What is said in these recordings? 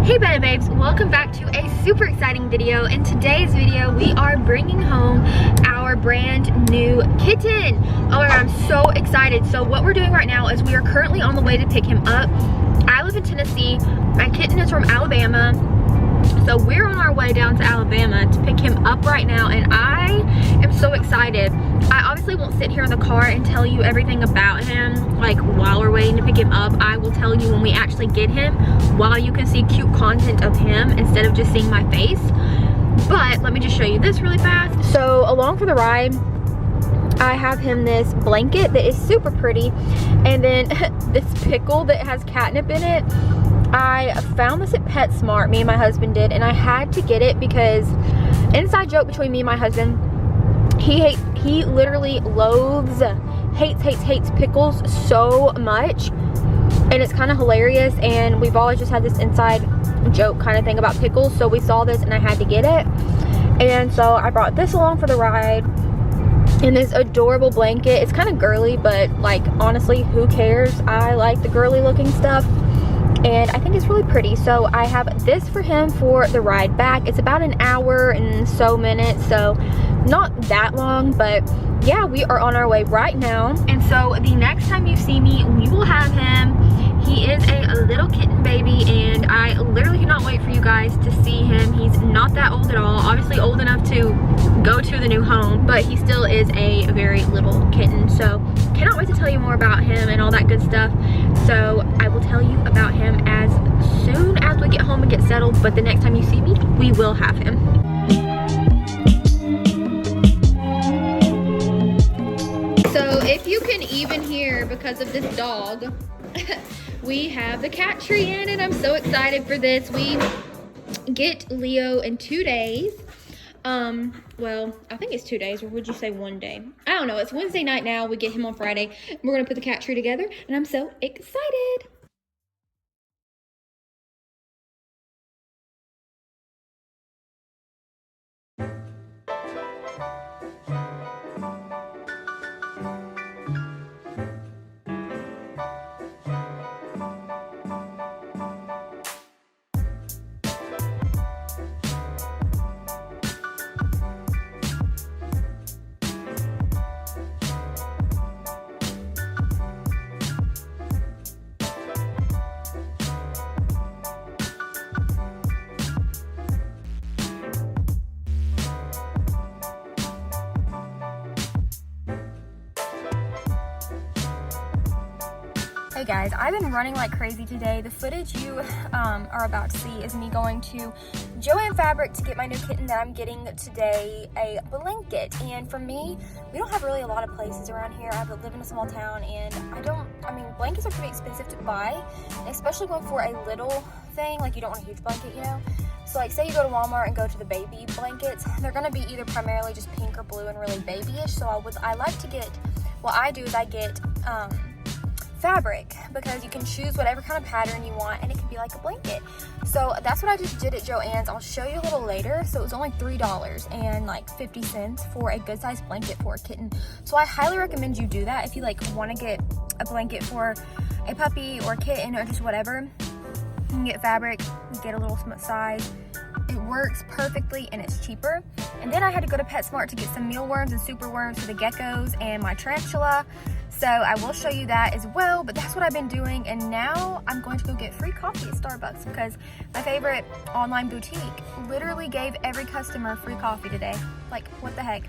Hey Betta Babes, welcome back to a super exciting video. In today's video, we are bringing home our brand new kitten. Oh my god, I'm so excited. So what we're doing right now is we are currently on the way to pick him up. I live in Tennessee, my kitten is from Alabama. So we're on our way down to Alabama to pick him up right now, and I am so excited. I obviously won't sit here in the car and tell you everything about him, like while we're waiting to pick him up. I will tell you when we actually get him, while you can see cute content of him instead of just seeing my face. But let me just show you this really fast. So along for the ride, I have him this blanket that is super pretty, and then this pickle that has catnip in it. I found this at PetSmart, me and my husband did, and I had to get it because, inside joke between me and my husband, he literally loathes, hates pickles so much, and it's kind of hilarious, and we've always just had this inside joke kind of thing about pickles. So we saw this and I had to get it, and so I brought this along for the ride. And this adorable blanket, it's kind of girly, but like honestly, who cares? I like the girly looking stuff, and I think it's really pretty. So I have this for him for the ride back. It's about an hour and so minutes, so not that long, but yeah, we are on our way right now. And so the next time you see me, we will have him. He is a little kitten baby, and I literally cannot wait for you guys to see him. He's not that old at all, obviously old enough to go to the new home, but he still is a very little kitten. So cannot wait to tell you more about him and all that good stuff. So I will tell you about him as soon as we get home and get settled, but the next time you see me, we will have him. So if you can even hear because of this dog, we have the cat tree in, and I'm so excited for this. We get Leo in 2 days. Well, I think it's 2 days, or would you say 1 day? I don't know. It's Wednesday night now. We get him on Friday. We're gonna put the cat tree together, and I'm so excited. Hey guys, I've been running like crazy today. The footage you are about to see is me going to Joann Fabric to get my new kitten that I'm getting today a blanket. And for me, we don't have really a lot of places around here. I live in a small town, and I mean, blankets are pretty expensive to buy, especially going for a little thing. Like, you don't want a huge blanket, you know? So like, say you go to Walmart and go to the baby blankets, they're gonna be either primarily just pink or blue and really babyish. So I like to get, what I do is I get fabric, because you can choose whatever kind of pattern you want, and it can be like a blanket. So that's what I just did at Joann's. I'll show you a little later. So it was only $3.50 for a good sized blanket for a kitten. So I highly recommend you do that if you like want to get a blanket for a puppy or a kitten or just whatever. You can get fabric, get a little size. It works perfectly, and it's cheaper. And then I had to go to PetSmart to get some mealworms and super worms for the geckos and my tarantula. So I will show you that as well, but that's what I've been doing. And now I'm going to go get free coffee at Starbucks, because my favorite online boutique literally gave every customer free coffee today. Like, what the heck?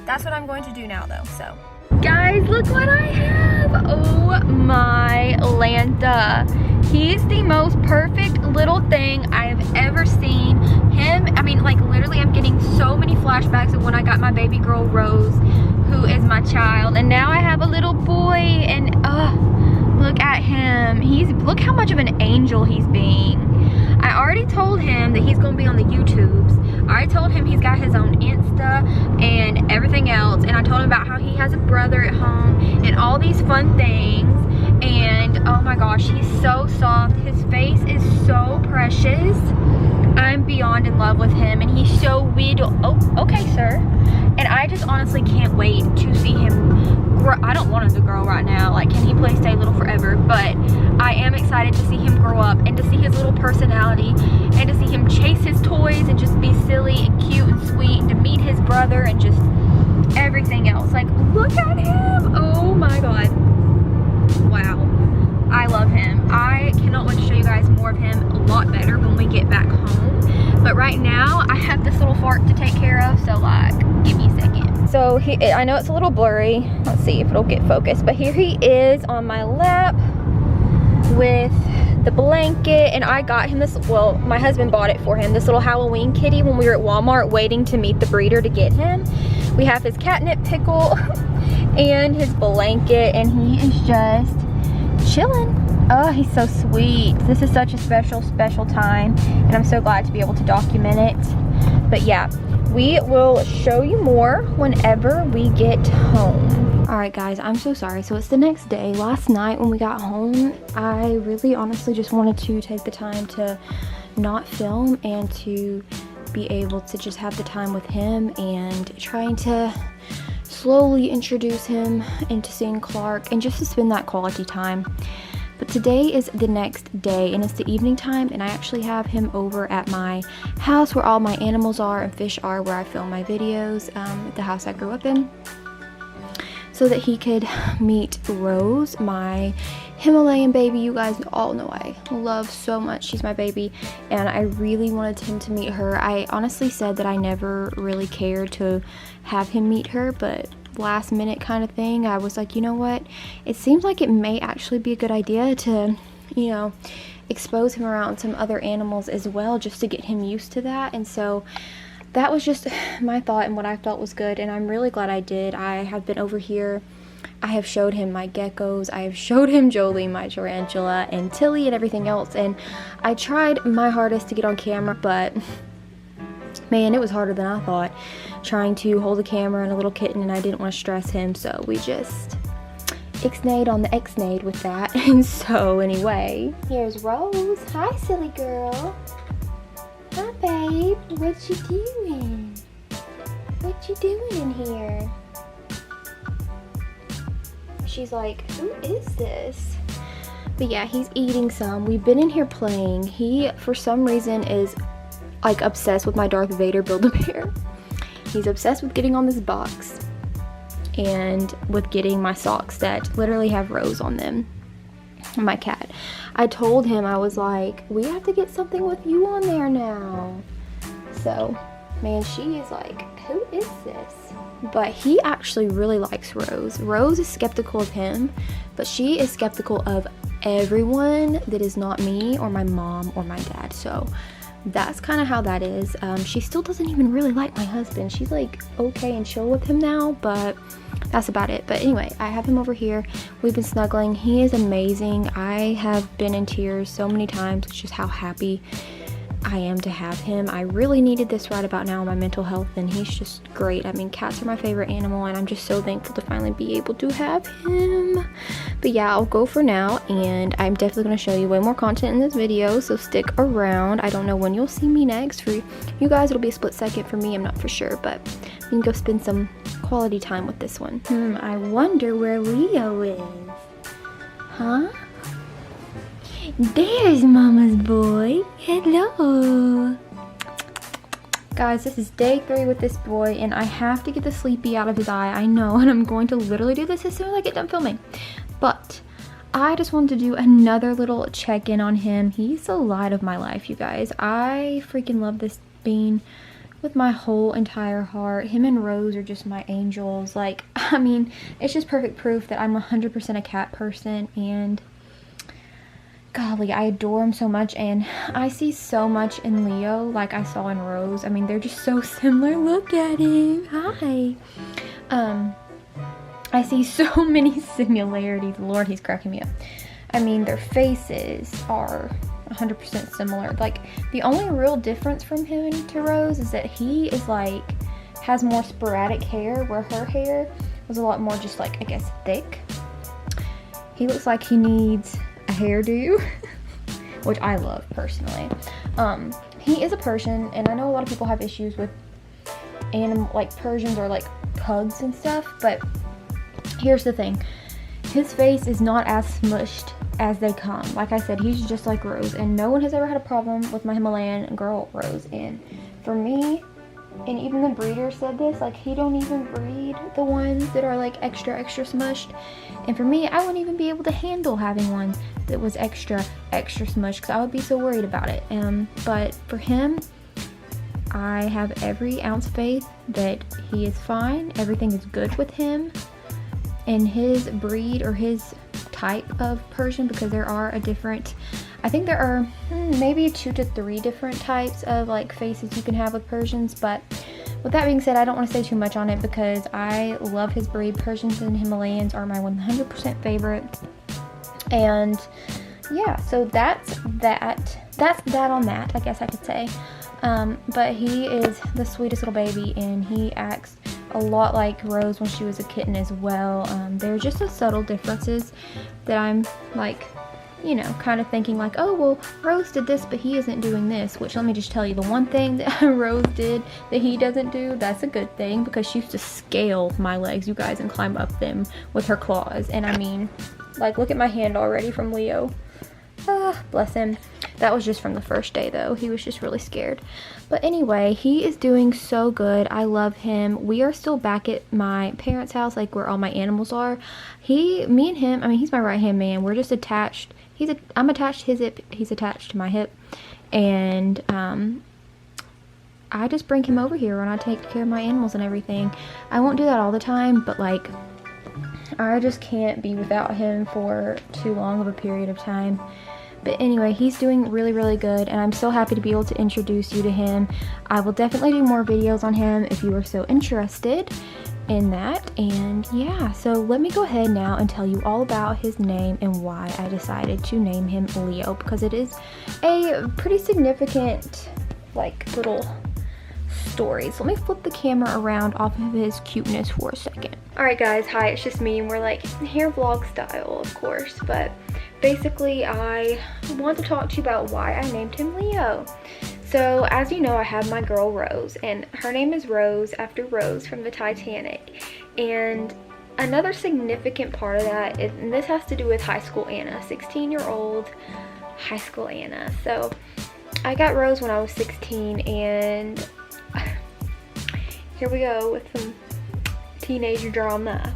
That's what I'm going to do now though. So guys, look what I have. Oh my Lanta. He's the most perfect little thing I have ever seen. Him, I mean, like literally I'm getting so many flashbacks of when I got my baby girl Rose, who is my child, and now I have a little boy, and look at him. Look how much of an angel he's being. I already told him that he's gonna be on the YouTubes. I already told him he's got his own Insta and everything else, and I told him about how he has a brother at home and all these fun things. And oh my gosh, he's so soft. His face is so precious. I'm beyond in love with him, and he's so weird. Oh, okay, sir. And I just honestly can't wait to see him grow. I don't want him to grow right now. Like, can he play stay little forever? But I am excited to see him grow up and to see his little personality everything else. Like, look at him. Oh my God. Wow. I love him. I cannot wait to show you guys more of him a lot better when we get back home. But right now, I have this little fart to take care of, so like, give me a second. So I know it's a little blurry. Let's see if it'll get focused. But here he is on my lap with the blanket, and I got him this, well, my husband bought it for him, this little Halloween kitty when we were at Walmart waiting to meet the breeder to get him. We have his catnip pickle and his blanket, and he is just chilling. Oh, he's so sweet. This is such a special time, and I'm so glad to be able to document it. But yeah, we will show you more whenever we get home. Alright guys, I'm so sorry. So it's the next day. Last night when we got home, I really honestly just wanted to take the time to not film and to be able to just have the time with him and trying to slowly introduce him into seeing Clark and just to spend that quality time. But today is the next day, and it's the evening time, and I actually have him over at my house where all my animals are and fish are, where I film my videos, the house I grew up in, so that he could meet Rose, my Himalayan baby. You guys all know I love so much. She's my baby, and I really wanted him to meet her. I honestly said that I never really cared to have him meet her, but last minute kind of thing, I was like, you know what, it seems like it may actually be a good idea to, you know, expose him around some other animals as well, just to get him used to that. And so that was just my thought and what I felt was good, and I'm really glad I did. I have been over here, I have showed him my geckos, I have showed him Jolie, my tarantula, and Tilly and everything else, and I tried my hardest to get on camera, but man, it was harder than I thought, trying to hold the camera and a little kitten, and I didn't want to stress him, so we just ixnayed on the xnayed with that. And so anyway, here's Rose. Hi, silly girl. Hi, babe. What you doing? What you doing in here? She's like, who is this? But yeah, he's eating some. We've been in here playing. He, for some reason, is like obsessed with my Darth Vader Build-A-Bear. He's obsessed with getting on this box and with getting my socks that literally have Rose on them. My cat. I told him, I was like, we have to get something with you on there now. So, man, she is like, who is this? But he actually really likes Rose. Rose is skeptical of him, but she is skeptical of everyone that is not me or my mom or my dad. So that's kind of how that is. She still doesn't even really like my husband. She's like okay and chill with him now, but that's about it. But anyway, I have him over here. We've been snuggling. He is amazing. I have been in tears so many times. It's just how happy I am to have him. I really needed this right about now in my mental health, and he's just great. I mean, cats are my favorite animal, and I'm just so thankful to finally be able to have him. But yeah, I'll go for now, and I'm definitely going to show you way more content in this video, so stick around. I don't know when you'll see me next. For you guys, it'll be a split second. For me, I'm not for sure, but we can go spend some quality time with this one. I wonder where Leo is. Huh? There's Mama's boy. Hello. Guys, this is day 3 with this boy, and I have to get the sleepy out of his eye. I know, and I'm going to literally do this as soon as I get done filming. But I just wanted to do another little check-in on him. He's the light of my life, you guys. I freaking love this bean with my whole entire heart. Him and Rose are just my angels. Like, I mean, it's just perfect proof that I'm 100% a cat person, and golly, I adore him so much, and I see so much in Leo like I saw in Rose. I mean, they're just so similar. Look at him. Hi. I see so many similarities. Lord, he's cracking me up. I mean, their faces are 100% similar. Like, the only real difference from him to Rose is that he is like, has more sporadic hair, where her hair was a lot more just like, I guess, thick. He looks like he needs a hairdo, which I love personally. He is a Persian, and I know a lot of people have issues with animal, like Persians or like pugs and stuff, but here's the thing. His face is not as smushed as they come. Like I said, he's just like Rose, and no one has ever had a problem with my Himalayan girl Rose. And for me, and even the breeder said this, like, he don't even breed the ones that are like extra smushed. And for me, I wouldn't even be able to handle having one that was extra smushed, because I would be so worried about it. But for him, I have every ounce of faith that he is fine. Everything is good with him and his breed or his type of Persian, because there are I think there are maybe 2 to 3 different types of like faces you can have with Persians. But with that being said, I don't want to say too much on it because I love his breed. Persians and Himalayans are my 100% favorite. And yeah, so that's that on that, I guess I could say. But he is the sweetest little baby, and he acts a lot like Rose when she was a kitten as well. There are just the subtle differences that I'm like, you know, kind of thinking like, oh, well, Rose did this, but he isn't doing this. Which, let me just tell you, the one thing that Rose did that he doesn't do, that's a good thing, because she used to scale my legs, you guys, and climb up them with her claws. And I mean, like, look at my hand already from Leo. Ah, bless him. That was just from the first day though. He was just really scared. But anyway, he is doing so good. I love him. We are still back at my parents' house, like where all my animals are. Me and him, I mean, he's my right hand man. We're just attached. I'm attached to his hip. He's attached to my hip. And I just bring him over here when I take care of my animals and everything. I won't do that all the time, but like, I just can't be without him for too long of a period of time. But anyway, he's doing really, really good, and I'm so happy to be able to introduce you to him. I will definitely do more videos on him if you are so interested in that. And yeah, so let me go ahead now and tell you all about his name and why I decided to name him Leo, because it is a pretty significant like little story. So let me flip the camera around off of his cuteness for a second. Alright guys, hi, it's just me, and we're like here vlog style, of course, but basically I want to talk to you about why I named him Leo. So as you know, I have my girl Rose, and her name is Rose after Rose from the Titanic. And another significant part of that is, and this has to do with high school Anna, 16-year-old high school Anna. So I got Rose when I was 16, and here we go with some teenager drama.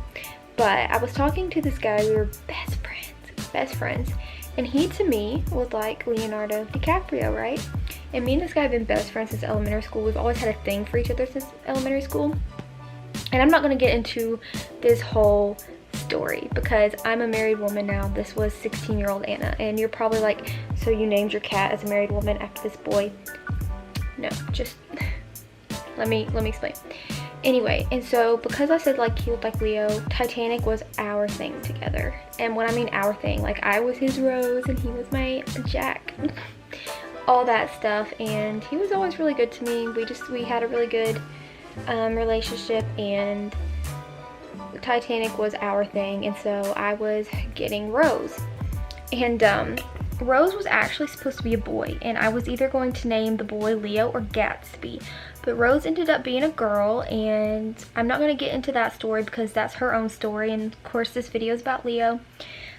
But I was talking to this guy, we were best friends, and he to me was like Leonardo DiCaprio, right? And me and this guy have been best friends since elementary school. We've always had a thing for each other since elementary school. And I'm not going to get into this whole story because I'm a married woman now. This was 16-year-old Anna, and you're probably like, so you named your cat as a married woman after this boy? No, just let me explain. Anyway, and so because I said like he looked like Leo, Titanic was our thing together. And when I mean our thing, like I was his Rose and he was my Jack. All that stuff, and he was always really good to me. We had a really good relationship, and Titanic was our thing, and so I was getting Rose. And Rose was actually supposed to be a boy, and I was either going to name the boy Leo or Gatsby. But Rose ended up being a girl, and I'm not going to get into that story because that's her own story, and of course this video is about Leo.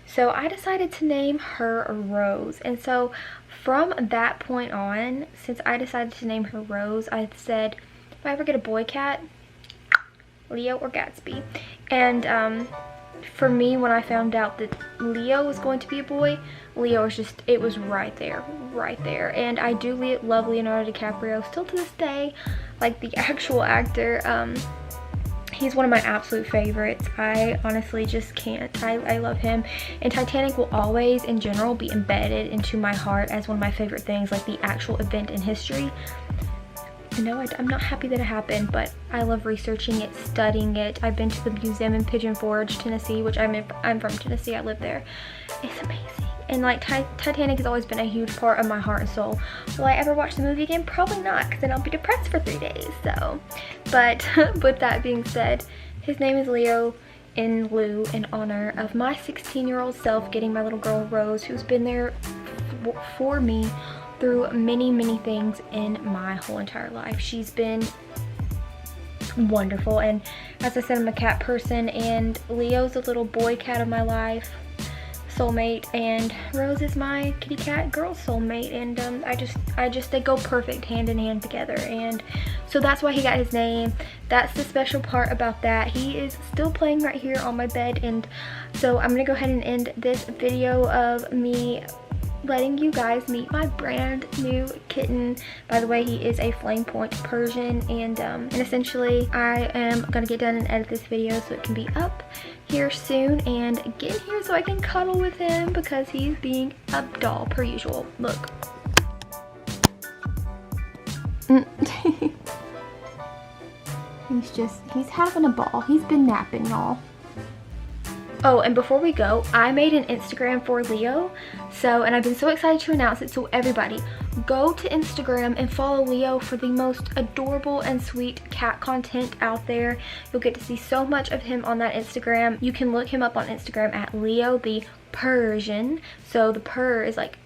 So I decided to name her Rose, and so from that point on, since I decided to name her Rose, I said, if I ever get a boy cat, Leo or Gatsby. And for me, when I found out that Leo was going to be a boy, Leo was just, it was right there. And I do love Leonardo DiCaprio still to this day, like the actual actor. He's one of my absolute favorites. I honestly just can't. I love him. And Titanic will always, in general, be embedded into my heart as one of my favorite things, like the actual event in history. No, I'm not happy that it happened, but I love researching it, studying it. I've been to the museum in Pigeon Forge, Tennessee, which I'm from Tennessee. I live there. It's amazing. And like Titanic has always been a huge part of my heart and soul. Will I ever watch the movie again? Probably not, because then I'll be depressed for 3 days. So, but with that being said, his name is Leo in honor of my 16-year-old self getting my little girl Rose, who's been there for me through many things in my whole entire life. She's been wonderful, and as I said, I'm a cat person, and Leo's a little boy cat of my life. soulmate, and Rose is my kitty cat girl soulmate, and they go perfect hand in hand together, and so that's why he got his name. That's the special part about that. He is still playing right here on my bed, and so I'm gonna go ahead and end this video of me letting you guys meet my brand new kitten. By the way, he is a flame point Persian, and essentially I am gonna get done and edit this video so it can be up here soon and get in here so I can cuddle with him because he's being a doll per usual. Look. He's having a ball. He's been napping, y'all. Oh, and before we go, I made an Instagram for Leo, and I've been so excited to announce it. So everybody, go to Instagram and follow Leo for the most adorable and sweet cat content out there. You'll get to see so much of him on that Instagram. You can look him up on Instagram at Leo the Persian. So the purr is like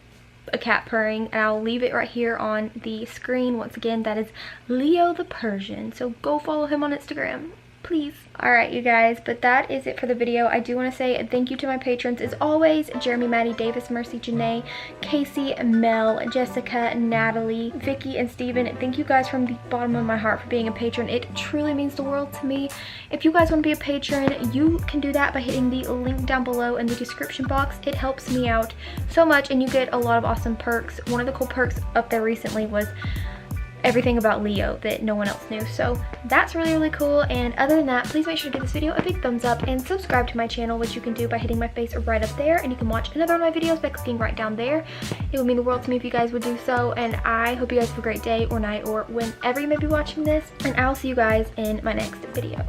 a cat purring, and I'll leave it right here on the screen. Once again, that is Leo the Persian. So go follow him on Instagram, please. Alright, you guys, but that is it for the video. I do want to say thank you to my patrons as always: Jeremy, Maddie, Davis, Mercy, Janae, Casey, Mel, Jessica, Natalie, Vicky, and Steven. Thank you guys from the bottom of my heart for being a patron. It truly means the world to me. If you guys want to be a patron, you can do that by hitting the link down below in the description box. It helps me out so much, and you get a lot of awesome perks. One of the cool perks up there recently was everything about Leo that no one else knew, so that's really cool. And other than that, please make sure to give this video a big thumbs up and subscribe to my channel, which you can do by hitting my face right up there, and you can watch another of my videos by clicking right down there. It would mean the world to me if you guys would do so, and I hope you guys have a great day or night or whenever you may be watching this, and I'll see you guys in my next video.